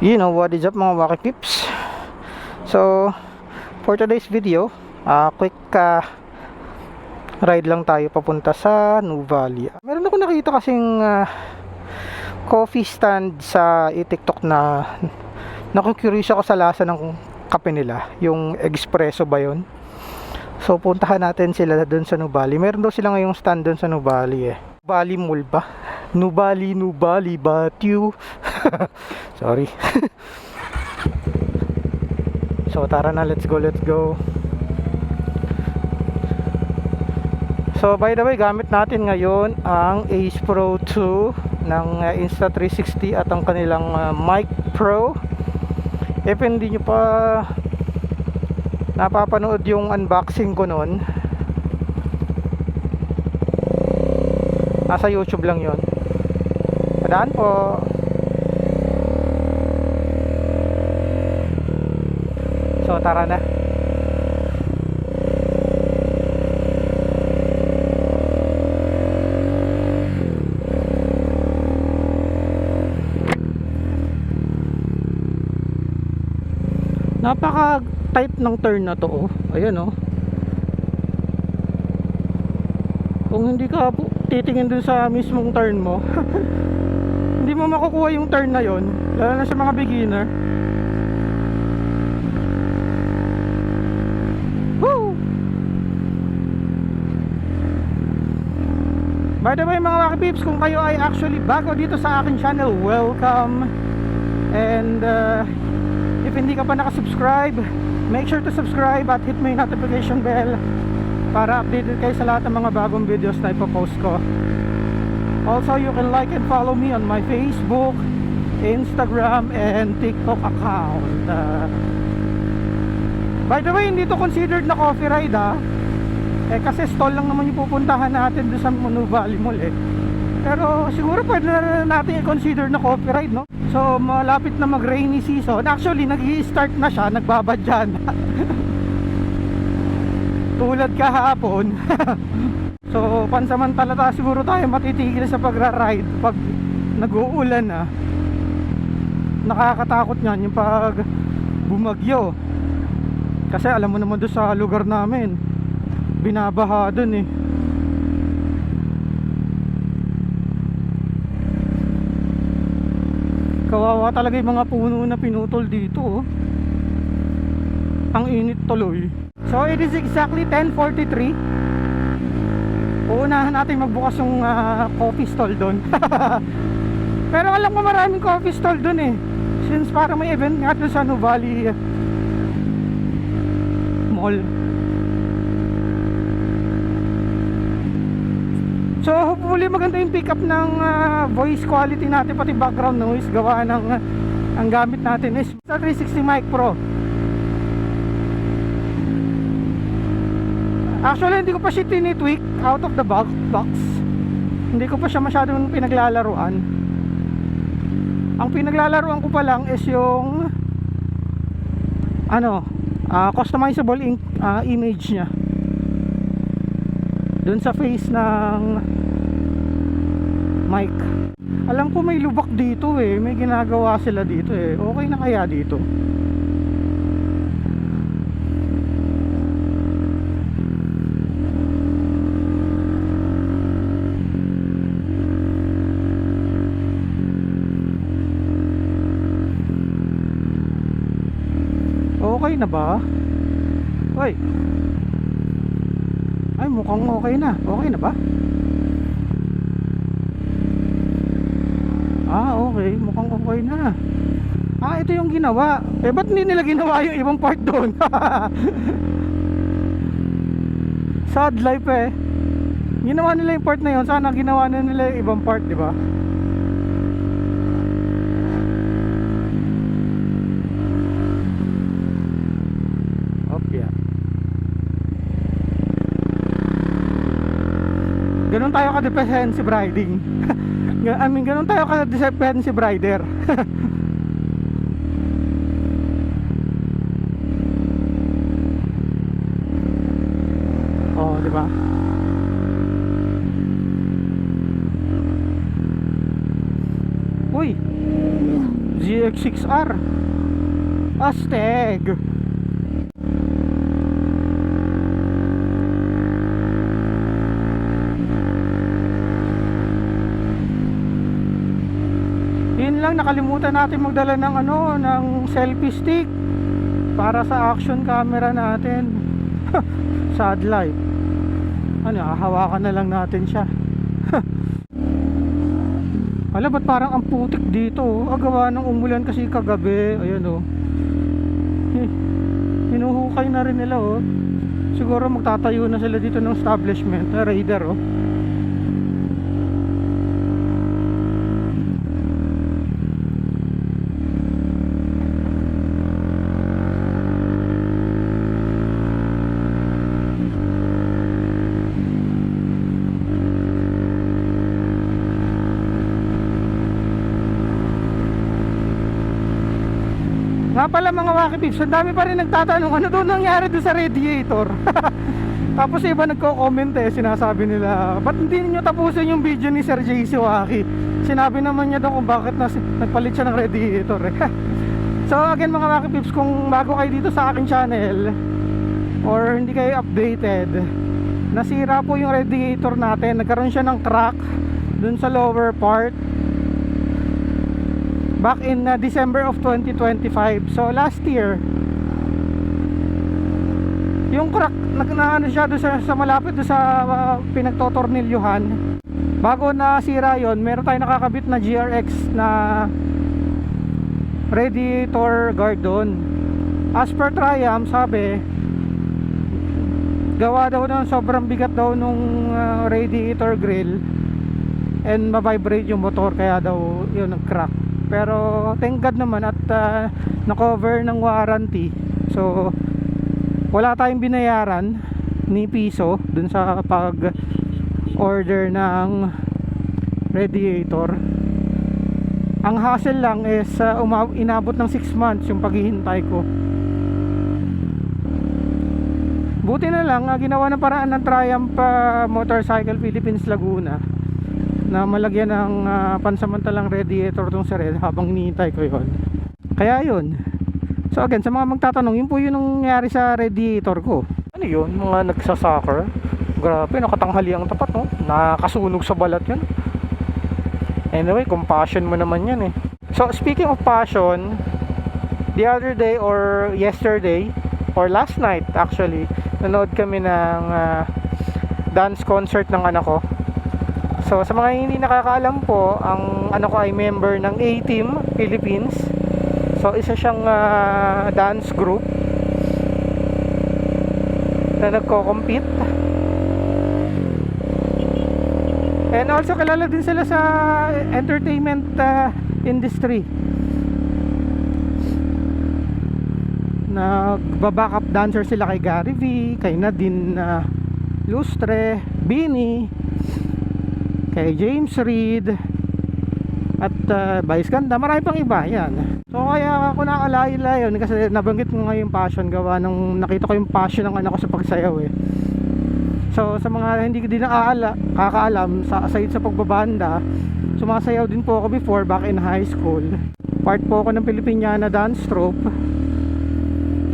You know what is up mga Wacky Pips. So for today's video, quick ride lang tayo papunta sa Nuvali. Meron ako nakita kasing coffee stand sa TikTok na naku-curious ako sa lasa ng kape nila, yung espresso ba yun. So puntahan natin sila doon sa Nuvali. Meron daw sila ngayong stand doon sa Nuvali Nuvali Mall ba? Nubali Batu. Sorry. So tara na, let's go. So by the way, gamit natin ngayon ang Ace Pro 2 ng Insta360 at ang kanilang Mic Pro. If hindi nyo pa napapanood yung unboxing ko nun, nasa YouTube lang yon. Padaan po. So tara na. Napaka type ng turn na to, ayan Kung hindi ka titingin dun sa mismong turn mo hindi mo makukuha yung turn na yon, lalo na sa mga beginner. Woo! By the way mga Wacky Peeps, kung kayo ay actually bago dito sa aking channel, welcome. And if hindi ka pa nakasubscribe, make sure to subscribe at hit mo yung notification bell para updated kayo sa lahat ng mga bagong videos na ipopost ko. Also, you can like and follow me on my Facebook, Instagram, and TikTok account. By the way, hindi to considered na coffee ride kasi stall lang naman yung pupuntahan natin doon sa Nuvali Mall Pero siguro pwede na natin i-consider na coffee ride, no? So malapit na mag-rainy season. Actually, nag-i-start na siya, nagbabadyan. Tulad kahapon. So pansamantala siguro tayo matitigil sa pagra-ride pag nag-uulan Nakakatakot yan yung pag bumagyo. Kasi alam mo naman doon sa lugar namin, binabaha doon Kawawa talaga yung mga puno na pinutol dito Ang init tuloy. So it is exactly 10:43. Uunahan natin magbukas yung coffee stall doon. Pero alam ko maraming coffee stall doon since parang may event nga doon sa Nuvali Mall. So hopefully maganda yung pick up ng voice quality natin, pati background noise gawa ng ang gamit natin is sa 360 Mic Pro. Actually hindi ko pa siya tinitweak out of the box. Hindi ko pa siya masyadong pinaglalaruan. Ang pinaglalaruan ko pa lang is yung customizable image niya dun sa face ng mic. Alam ko may lubak dito may ginagawa sila dito Okay na kaya dito? Okay na ba? Hoy. Ay, mukhang okay na. Okay na ba? Okay. Mukhang okay na. Ito yung ginawa. Ba't hindi nila ginawa yung ibang part doon? Sad life Ginawa nila yung part na yun. Sana ginawa na nila yung ibang part, di ba? Ganun tayo ka-defensive riding. Ganun tayo ka-defensive rider. Di ba? Uy, GX6R Aztec. Yun lang, nakalimutan natin magdala ng ng selfie stick para sa action camera natin. Sad life. Hahawakan na lang natin siya. Ala, ba't parang ang putik dito? Gawa ng umulan kasi kagabi. Ayan hinuhukay na rin nila Siguro magtatayo na sila dito ng establishment na Raider Nga pala mga Wakipips, ang dami pa rin nagtatanong ano doon nangyari doon sa radiator. Tapos iba nagko-comment sinasabi nila, ba't hindi niyo tapusin yung video ni Sir JC Waki? Sinabi naman niya daw kung bakit nagpalit siya ng radiator So again mga Wakipips, kung bago kayo dito sa aking channel or hindi kayo updated, nasira po yung radiator natin. Nagkaroon siya ng crack dun sa lower part back in December of 2025. So last year, yung crack nagnaano siya doon sa malapit doon sa pinagtotornilyuhan. Bago nasira yon, meron tayong nakakabit na GRX na radiator guard doon. As per Triumph, sabi gawa daw ng sobrang bigat daw nung radiator grill and ma-vibrate yung motor, kaya daw yun nag-crack. Pero thank God naman at na-cover ng warranty. So wala tayong binayaran ni piso dun sa pag-order ng radiator. Ang hassle lang is inabot ng 6 months yung paghihintay ko. Buti na lang ginawa ng paraan ng Triumph Motorcycle Philippines Laguna na malagyan ng pansamantalang radiator tong sa red habang hinihintay ko yon. Kaya yun. So again, sa mga magtatanong, yun po yung nangyari sa radiator ko. Ano yun? Mga nagsasoccer. Grabe, nakatanghali ang tapat nakasunog sa balat yun. Anyway, compassion mo naman yan So speaking of passion, the other day or yesterday or last night actually, nanood kami ng dance concert ng anak ko. So sa mga hindi nakakaalam po, ang anak ko ay member ng A-Team Philippines. So isa siyang dance group na nagko-compete. And also kilala din sila sa entertainment industry. Nagba-backup dancer sila kay Gary V, kay Nadine Lustre, Bini, kay James Reid at Vice Ganda, marami pang iba yan. So kaya ako nakalala yun kasi nabanggit ko nga yung passion, gawa nung nakita ko yung passion ng anak ko sa pagsayaw So sa mga hindi din kakaalam, aside sa pagbabanda, sumasayaw din po ako before back in high school. Part po ako ng Filipiniana dance troupe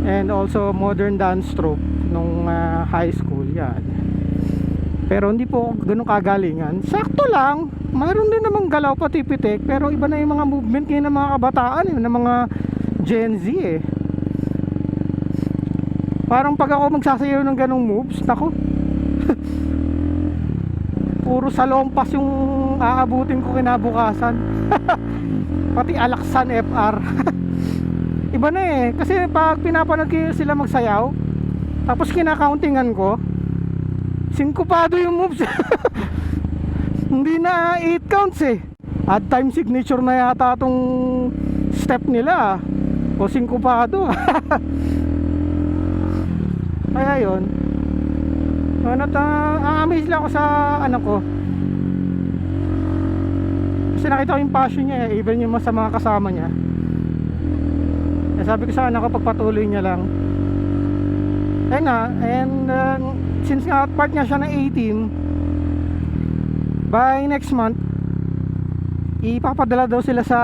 and also modern dance troupe nung high school yan. Pero hindi po ganun kagalingan. Sakto lang. Mayroon din namang galaw pati pitik, pero iba na yung mga movement ngayon ng mga kabataan, ng mga Gen Z Parang pag ako magsasayaw ng ganung moves, nako. Puro salompas yung aabutin ko kinabukasan. Pati Alaksan FR. Iba na kasi pag pinapanood ko sila magsayaw, tapos kinakauntingan ko, sinkopado yung moves. Hindi na 8 counts Odd time signature na yata tong step nila o sinkopado. Kaya yun, amaze lang ako sa anak ko kasi nakita ko yung passion niya even yung sa mga kasama niya. Sabi ko sa anak ko, pagpatuloy niya lang. And since nga part niya siya ng A-Team, by next month ipapadala daw sila sa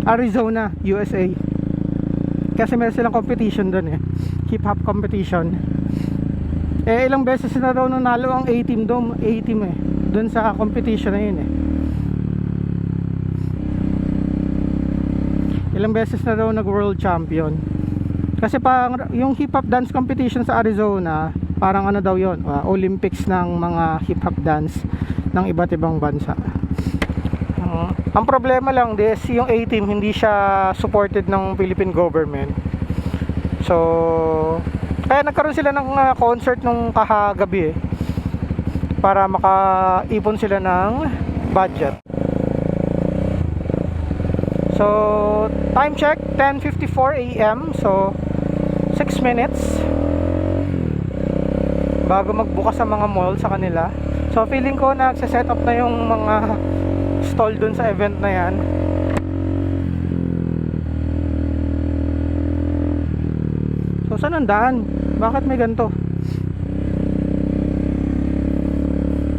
Arizona, USA. Kasi meron silang competition doon eh, hip hop competition. Eh ilang beses na daw nanalo ang A-Team doon, A-Team eh, doon sa competition na yun eh. Ilang beses na daw nag world champion. Kasi pang yung hip hop dance competition sa Arizona, parang ano daw yon, Olympics ng mga hip hop dance ng iba't ibang bansa. Ang problema lang is yung A-Team hindi siya supported ng Philippine government. So kaya nagkaroon sila ng concert nung kahagabi eh, para makaipon sila ng budget. So time check 10:54 AM. So 6 minutes bago magbukas ang mga mall sa kanila. So feeling ko nagse-set up na yung mga stall dun sa event na yan. So saan ang daan? Bakit may ganito?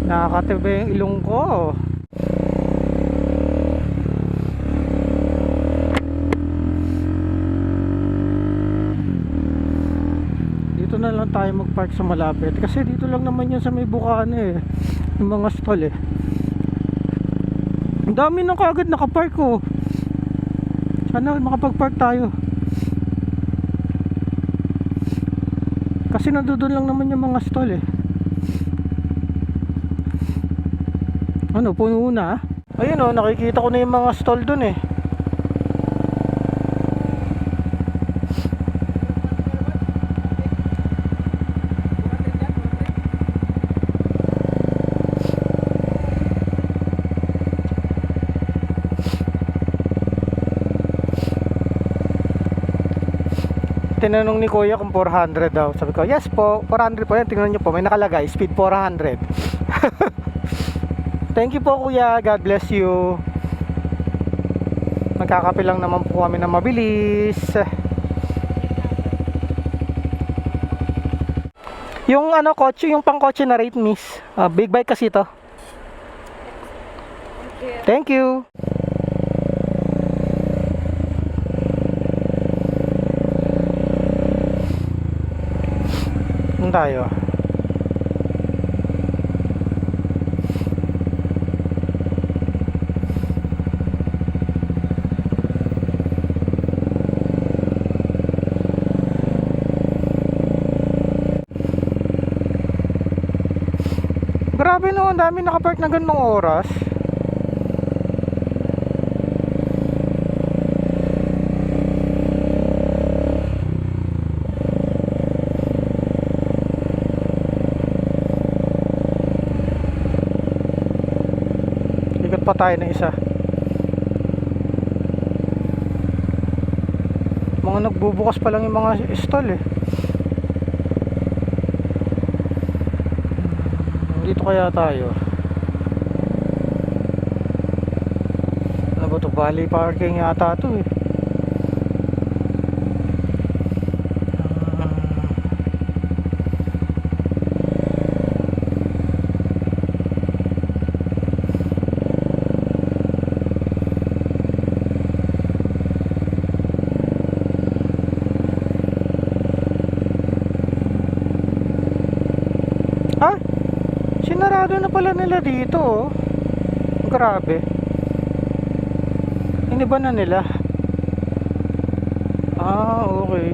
Nakakatiba yung ilong ko. Dito na lang tayo mag-park sa malapit. Kasi dito lang naman yan sa may Bukana eh, yung mga stall eh. Ang dami nang kaagad nakapark oh. Sana makapag-park tayo. Kasi nandoon lang naman yung mga stall eh. Ano, puno na? Ayun oh, nakikita ko na yung mga stall dun eh. Tinanong ni Kuya kung 400 daw. Sabi ko, yes po, 400 po yan. Tingnan nyo po, may nakalagay, speed 400. Thank you po Kuya, God bless you. Magkakape lang naman po kami na mabilis. Yung ano, kotse, yung pang kotse na rate miss, big bike kasi to. Thank you. Tayo. Grabe no, ang dami nakapark na ganung oras. Pa tayo na isa. Mga nagbubukas pa lang yung mga stall eh. Dito kaya tayo. Ano ba to? Valley parking yata to eh. Sinarado na pala nila dito oh. Grabe. Iniba na nila. Okay.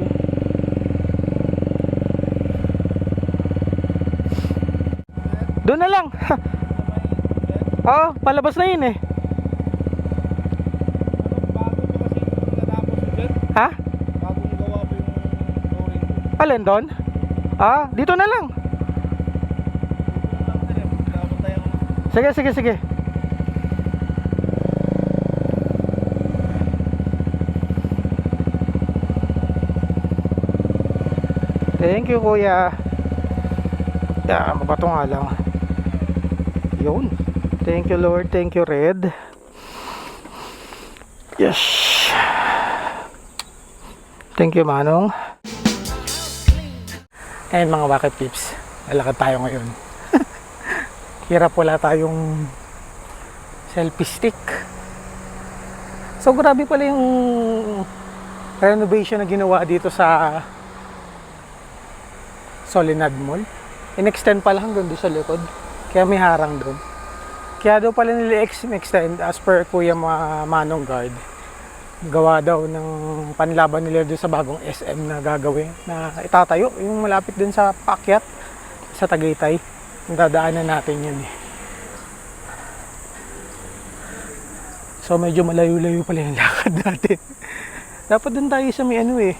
Doon na lang. Palabas na yun eh. Ha? Bagong gawa pa yung flooring. Alin doon? Dito na lang. Sige. Thank you Kuya. Mabato nga lang. Yun. Thank you Lord. Thank you Red. Yes. Thank you Manong. And mga Wakit Pips, lalakad tayo ngayon. Hirap, wala tayong selfie stick. So grabe pala yung renovation na ginawa dito sa Solinad Mall. In-extend pala hanggang doon sa likod. Kaya may harang doon. Kaya daw pala nila extend as per Kuya Manong Guard. Gawa daw ng panlaban nila doon sa bagong SM na gagawin. Na itatayo. Yung malapit doon sa paakyat sa Tagaytay. Dadaanan natin yun eh. So medyo malayo-layo pala yung lakad natin. Dapat doon tayo sa may ano eh.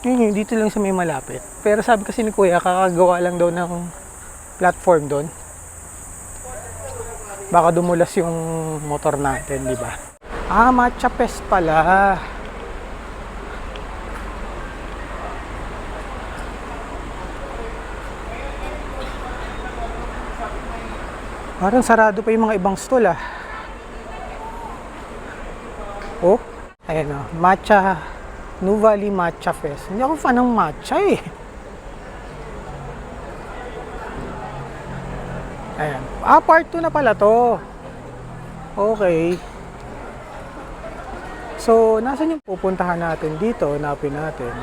Yun, dito lang sa may malapit. Pero sabi kasi ni Kuya, kakagawa lang daw ng platform doon. Baka dumulas yung motor natin, di ba? Ah, Matcha Fest pala. Parang sarado pa yung mga ibang stall ah. Oh, ayan o. Matcha, New Valley Matcha Fest. Hindi ako fan ng matcha eh. Ayan. Ah, part 2 na pala to. Okay. So, nasan yung pupuntahan natin dito? Hanapin natin.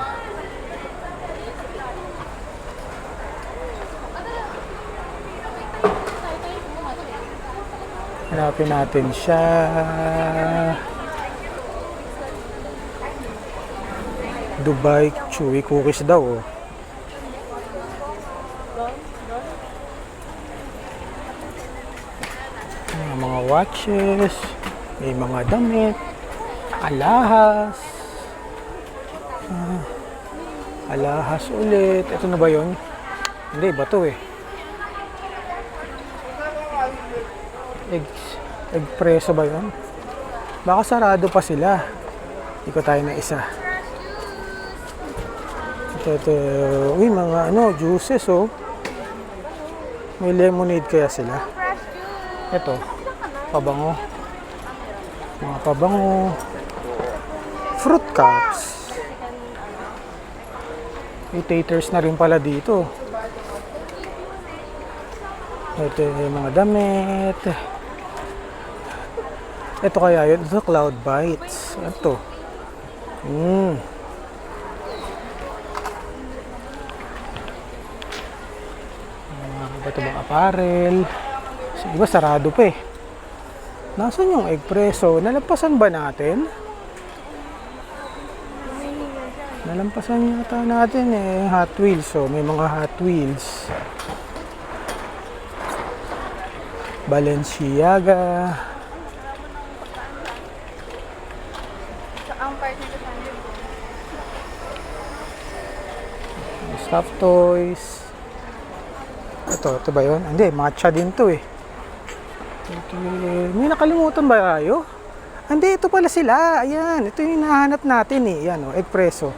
Hanapin natin siya. Dubai Chewy Cookies daw oh. Mga watches, may mga damit, alahas, alahas ulit. Ito na ba yun? Hindi, iba to eh. Egg preso ba yun? Baka sarado pa sila. Ikot tayo na isa. Ito. Uy, mga ano, juices oh. May lemonade kaya sila. Ito, pabango. Mga pabango. Fruit cups. May taters na rin pala dito. Ito yung mga damit. Ito kaya yun. Ito Cloud Bites. Ito. Ito bang apparel. Diba sarado pa eh. Nasaan yung egg preso? Nalampasan ba natin? Nalampasan yata natin eh. Hot Wheels. So may mga Hot Wheels. Balenciaga. Stuffed toys. Ito ba yun? Hindi, matcha din to eh. May nakalimutan ba tayo? Hindi, ito pala sila. Ayan, ito yung hinahanap natin eh. Ayan o, egg preso.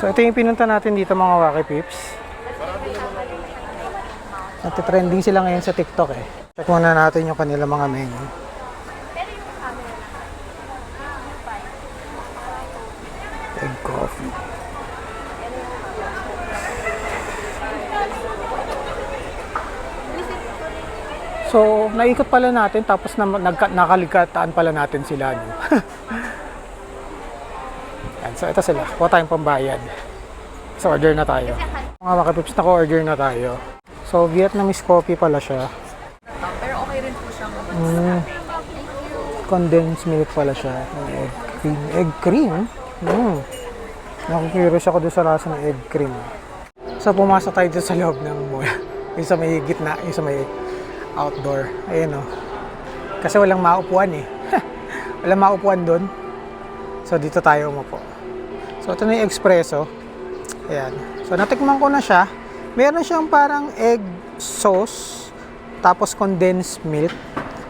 So ito yung pinunta natin dito mga Wacky Pips. Natitrending sila ngayon sa TikTok eh. Check muna natin yung kanila mga menu. Egg coffee. So, naikot pala natin tapos nakaligtaan pala natin sila. No? Yan, so, ito sila. Kuha tayong pambayad. So, order na tayo. Mga Wacky Pips, naka-order na tayo. So, Vietnamese coffee pala siya. Pero okay rin po siyang Condensed milk pala siya. Egg cream. Egg cream? Nakukurious ako doon sa lasa ng egg cream. So, pumasok tayo doon sa loob ng mall. Yung sa may gitna, yung sa may outdoor. Ayan o. Kasi walang maupuan eh. Walang maupuan doon. So, dito tayo umupo. So, ito na yung espresso. Ayan. So, natikman ko na siya. Meron siyang parang egg sauce. Tapos condensed milk.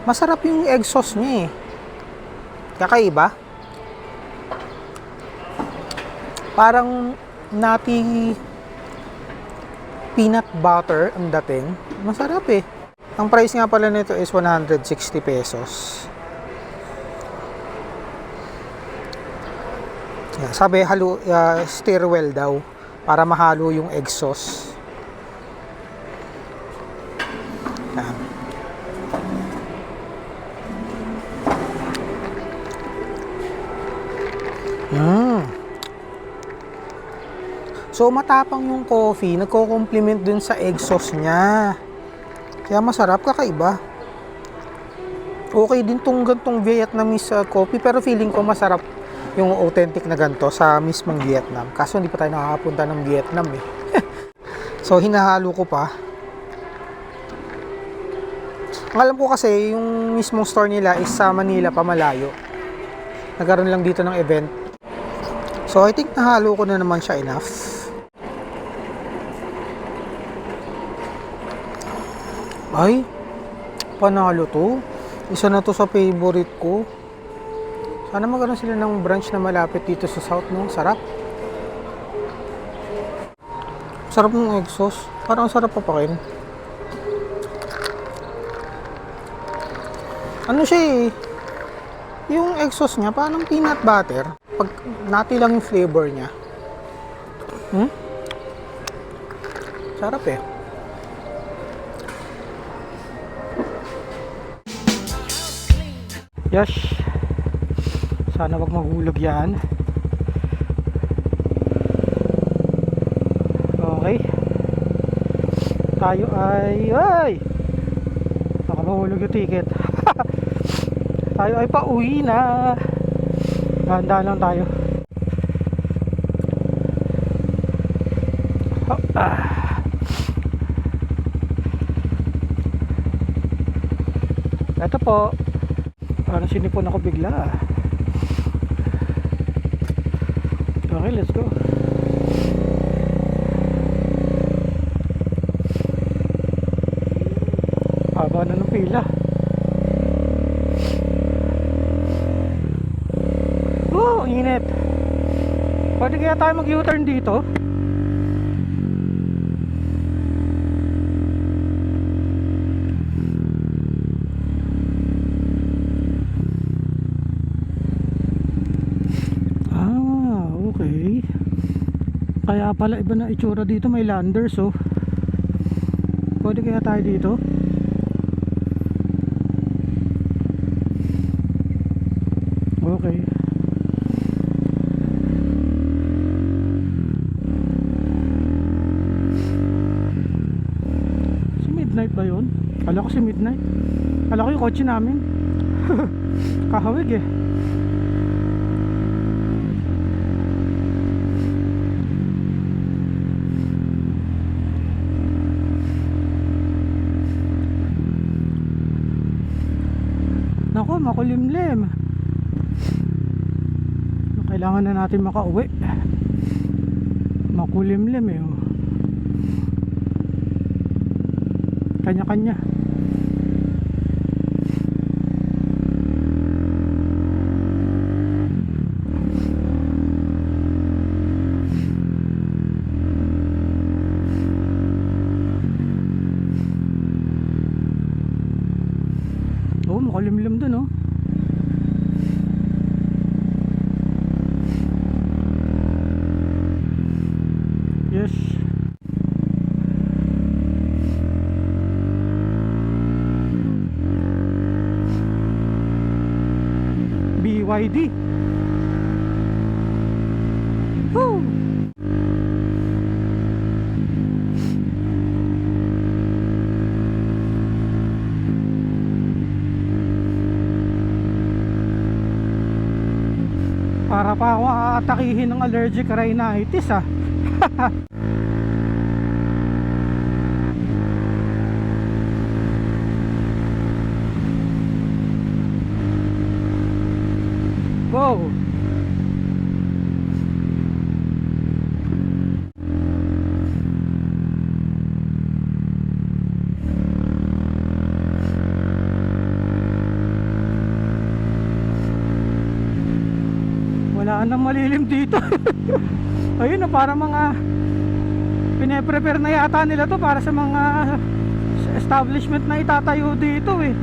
Masarap yung egg sauce niya eh. Kakaiba. Parang nutty peanut butter ang dating. Masarap eh. Ang price nga pala nito is 160 pesos. Yeah, sabi stir well daw para mahalo yung egg sauce. Yan. Mm. So matapang yung coffee, nagko-complement dun sa exhaust niya. Kaya masarap, kakaiba. Okay din tong gantong Vietnamese coffee, pero feeling ko masarap yung authentic na ganto sa mismong Vietnam. Kaso hindi pa tayo nakakapunta ng Vietnam eh. So hinahalo ko pa. Ang alam ko kasi yung mismong store nila is sa Manila pa, malayo. Nagkaroon lang dito ng event. So I think nahalo ko na naman siya enough. Ay, panalo to. Isa na to sa favorite ko. Sana magkaroon sila ng branch na malapit dito sa South, no? Sarap. Sarap ng exhaust. Parang sarap papakin. Ano siya eh? Yung exhaust niya, parang peanut butter. Pag nati lang yung flavor niya. Sarap eh. Yes. Sana wag mahulog yan. Okay. Tayo ay baka mahulog yung ticket. Tayo ay pauwi na. Dahan-dahan lang tayo. Ito po. Parang sinipon ako bigla. Okay, let's go. Haba na ng pila. Oh, init. Pwede kaya tayo mag-U-turn dito? Okay. Kaya pala iba na itsura dito, may landers oh. Pwede kaya tayo dito? Okay. Si midnight ba yun? Kala ko si midnight. Kala ko yung kotse namin. Kahawig eh. Nako, makulimlim. Kailangan na natin makauwi. Makulimlim eh oh. Kanya-kanya. Oh, makulimlim dun oh. Yes. BYD. Woo! Para pa ako aatakihin ng allergic rhinitis ah. Wow. Wala nang malilim dito. Ayun na, para mga pine-prepare na yata nila to para sa mga establishment na itatayo dito eh.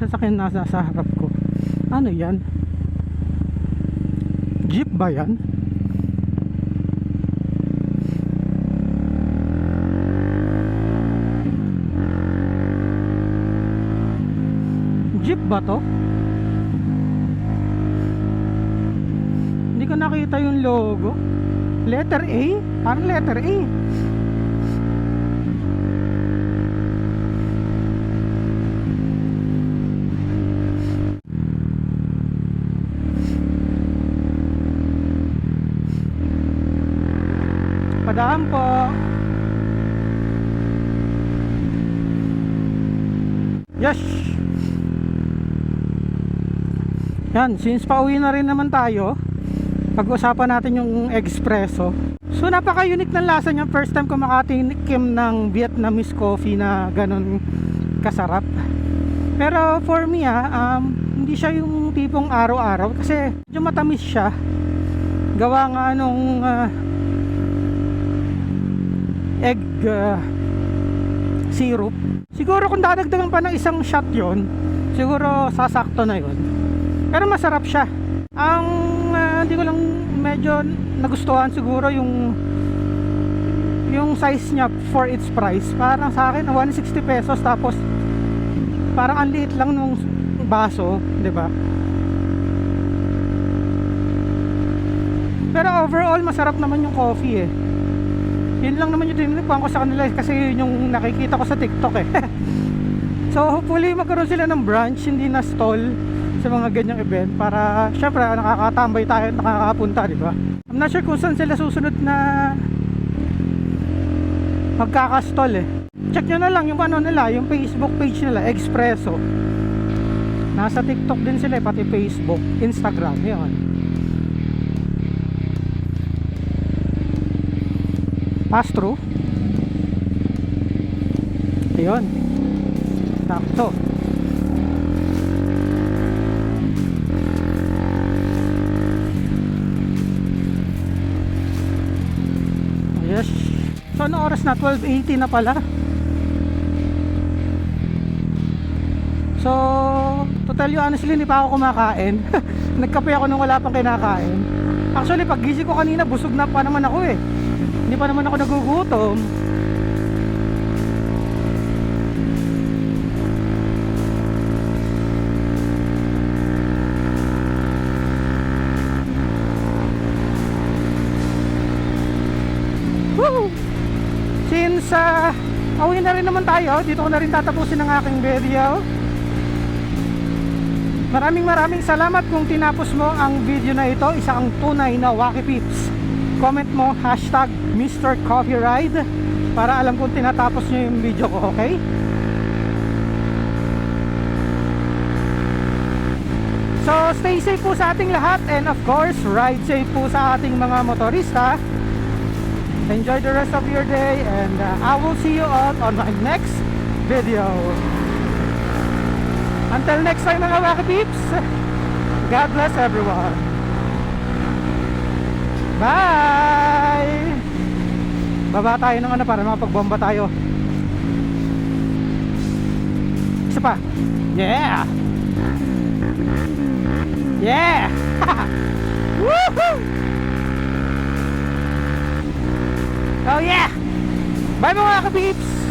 sasakyan nasa sa harap ko. Ano yan? Jeep ba yan? Jeep ba to? Hindi ko nakita yung logo. Letter A? Parang letter A. Padaan po. Yes. Yan, since pauwi na rin naman tayo, pag-usapan natin yung espresso. So napaka-unique ng lasa niya. First time ko makatikim ng Vietnamese coffee na ganun kasarap. Pero for me hindi siya yung tipong araw-araw kasi medyo matamis siya. Gawa nga nung egg syrup. Siguro kung dadagdagan pa ng isang shot yon, siguro sasakto na yon. Pero masarap siya. Ang hindi ko lang medyo nagustuhan siguro yung size niya for its price. Parang sa akin 160 pesos tapos parang ang liit lang nung baso, 'di ba? Pero overall masarap naman yung coffee eh. Yun lang naman yung tinitipan ko sa kanila kasi yun yung nakikita ko sa TikTok eh. So hopefully magkaroon sila ng branch, hindi na stall sa mga ganyang event para syempre nakakatambay tayo at nakakapunta, di ba? I'm not sure kung saan sila susunod na magkakastall eh. Check nyo na lang yung ano nila, yung Facebook page nila, Expresso. Nasa TikTok din sila eh, pati Facebook, Instagram, yun. Pass through. Ayun. Sakto. Yes. So ano oras na? 12:80 na pala. So to tell you honestly, hindi pa ako kumakain. Nagkape ako nung wala pang kinakain. Actually pag gising ko kanina busog na pa naman ako eh. Hindi pa naman ako nagugutom. Woo! Since pauwi na rin naman tayo, dito ko na rin tatapusin ang aking video. Maraming salamat kung tinapos mo ang video na ito. Isa kang tunay na Wacky Peeps. Comment mo hashtag Mr. Coffee Ride para alam kung tinatapos nyo yung video ko, okay? So stay safe po sa ating lahat and of course ride safe po sa ating mga motorista. Enjoy the rest of your day and I will see you all on my next video. Until next time mga Wacky Peeps, God bless everyone. Bye! Baba tayo ng ano para makapagbomba tayo. Isa pa. Yeah! Yeah! Woohoo! Oh yeah! Bye mga Wacky Peeps!